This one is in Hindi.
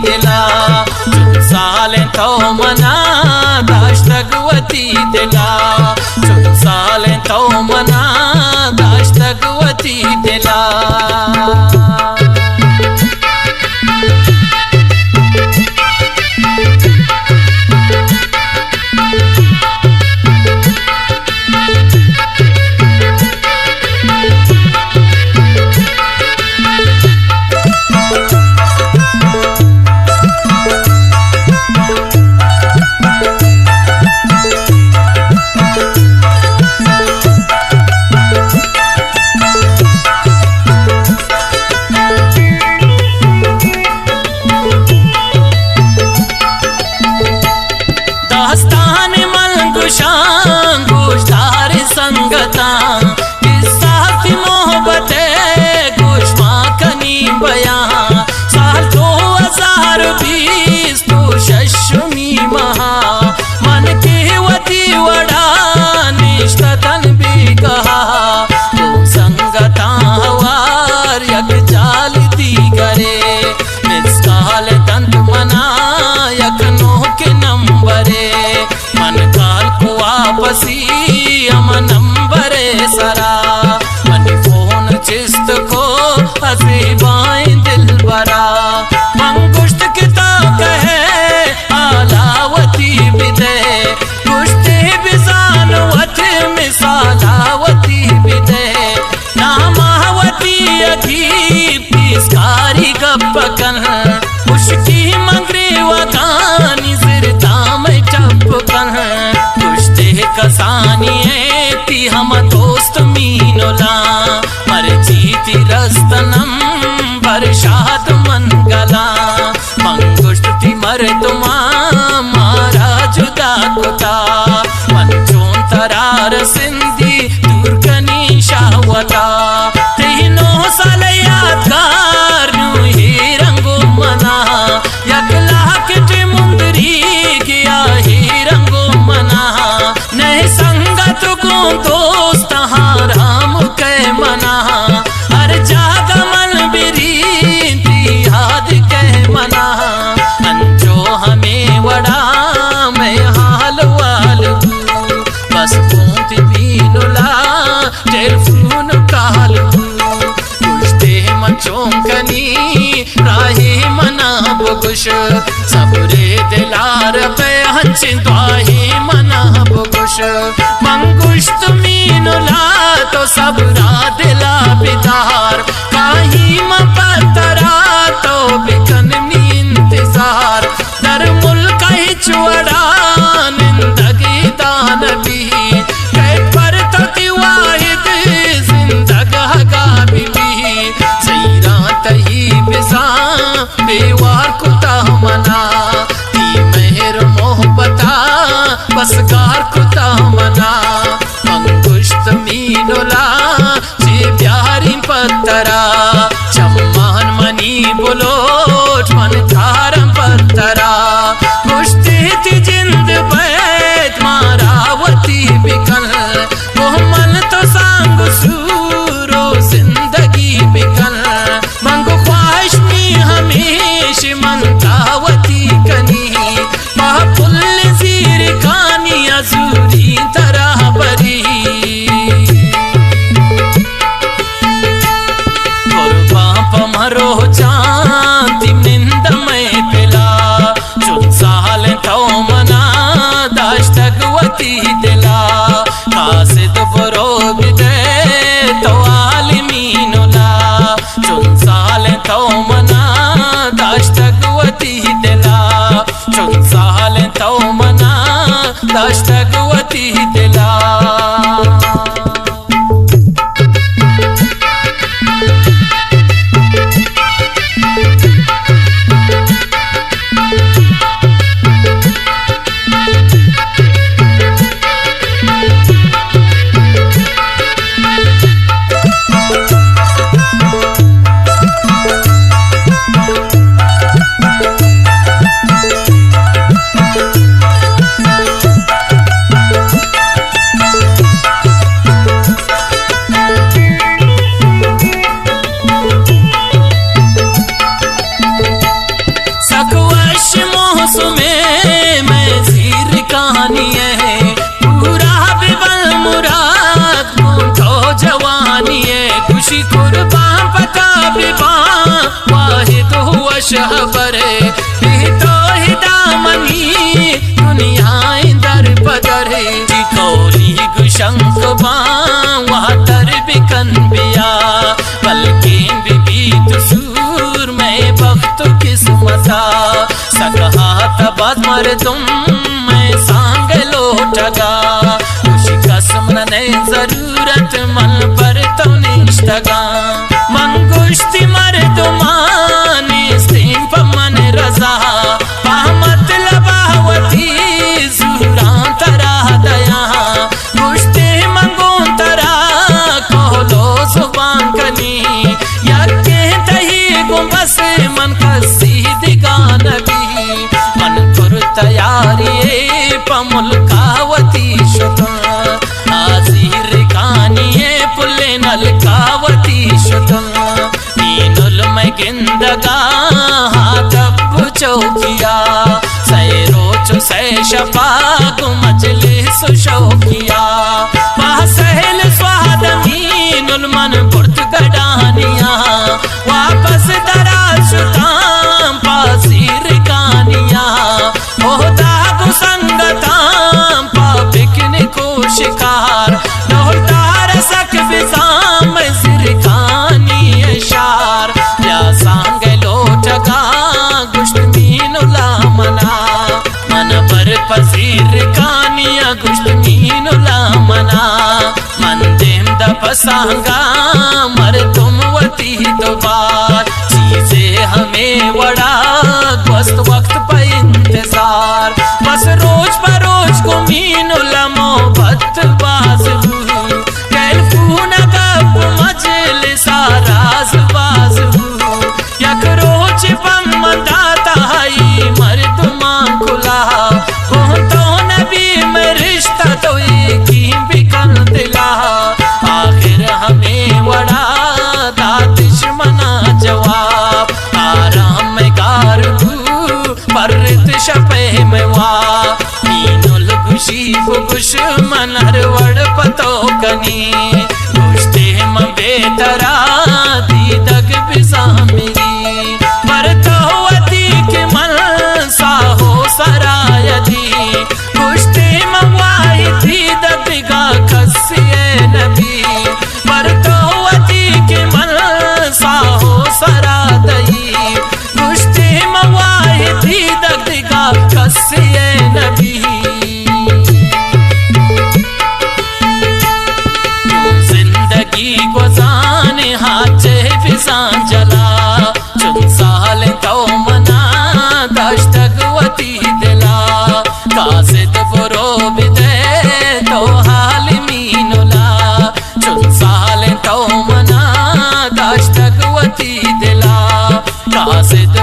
दिला चुनसालें तो मना दाश्तगवती दिला चुनसालें तो मना दाश्तगवती दिला संगता किस्सा की मोहब्बत गुशमा कनी बयां साल 2020 तो शशमी महा मन के वती वड़ा निष्ठतन भी कहा तो संगता हवार यक जाल दी करे मिसकाल दंत मना यक नो के नंबरे मन काल को वापसी नंबरे सरा मन फोन चिस्त को हसीबाएं दिल बरा मंगुश्त किता कहे आलावती बिदे गुश्ते बिजानवत मिसालावती बिदे नामावती अधीब तिस्कारी गप्पकन मुश्की मंगरे वकानी सिरता में चपकन गुश्ते कसानी हम दोस्त मीनोला मर जीती रस्तनम बरसात मन गला मंगुश्ती मर तुमा मारा जुदा कुता मन चों तरार सिंधी दुर्गनी शावता तीनों साल यादगार नु ही रंगो मना यकला के मुंदरी गया ही रंगो मना नहीं संगत को दोस्त राम के मना हर जागा मन बिरी याद के मना अंजो हमें वड़ा मैं हाल वाल बस फोन बीनुला टेलीफोन काल कुश्ते मचों कनी राही मना बुगुश सबरे दिलार पे हंच द्वाही मना बुगुश मंगुश्त मीनुला तो सबरा दिला बिदार काही मपतरा तो बिकन इंतजार दर मुल्क ही चुड़ा निंदगी दानबी कह पर तकी वाहिद जिंदगा बीबी सैरा तही बिसा बेवार कुता मना ती मेहर मोहब्बता बसकार कुता मना मंगुश्त मीनुला जे प्यारी पत्तरा चम्मान मनी बुलोट मन थारम पत्तरा गुश्ते थी जिंद बैत मारावती बिकल मोहम्मद तो सांग सूरो जिंदगी बिकल मंगो ख्वाहिश में हमेश मंतावती कनी महापुल जीर कानी अजूरी तरह बरी और बाप मरो चांदी निंद में पिला चुन साल तो मना दाश्तगवती दिला कासिद बरोग दे तो आलिमीनुला चुन साल तो मना दाश्तगवती दिला चुन साल तो मना दाश्तगवती दिला कुर्बान पता बिबा वाहिद हुआ शहबरे भी तो हिदामनी दुनिया दर पदर कौली गुशंक वहाँ तर बिकन बिया बल्कि बिबी तुसूर में बख्त किस्मता सकहा तबाद मर तुम मैं सांग लोटगा खुशी कसम ने जरूरत मन पर तो निष्ठगा मंगुश्ती मर तुमानी स्तीम पमन रजा पा मतलब आवती जुरा तरा दया गुश्ते मंगो तरा कोलो जुबान कनी यके तही गुंबस मन कसी दिगा नबी मन कर तैयारी पमुल कावती शुता आजीर कानिए पुले नल कावती शुता नीनुल में गिंदगा हाथब चौकिया सैरोच सै शपा मजलिस शौकिया वह सहल स्वाद मीनुल मन बुर्त गडानिया वापस दरा सुताम पासीर कानिया ओहदा संगताम पापिकने को शिकार दोहतार सक विजाम जिरकानी अशार या सांग लोटगा गुश्त मीनुला मना मन पर पसीर कानिया गुश्त मीनुला मना मन देम दपसांगा मर तुम वती दोबार चीजें हमें वड़ा वस्त वक्त पर इंतजार बस रोज बरोज को मीनुला मोहब्बत बाज कैल फूना कब मजलिसा राज बाज यक रोज बम दाता है मर्दमा खुला तो नबी में रिश्ता तो एक ही बिकल दिला आखिर हमें वड़ा दातिश मना जवाब आराम में गारबू परत शपे में वा मीनुल गुशी गुश मनर वड़ पतो कनी गुश्ते में बेतरा दीदग बिसा मेरी पर तो वती के मन साहो सरायदी गुश्ते में वाही दीदग बिगा खसिए नबी पर तो वती के मन साहो सरा दई गुश्ते में वाही दीदग बिगा खसिए नबी गुजाने हाथे फिजा जला चुन साल तो मना दश्तगवती दिला कासिद बुरो बिदे तो हाल मीनुला चुन साल तो मना दश्तगवती दिला कासिद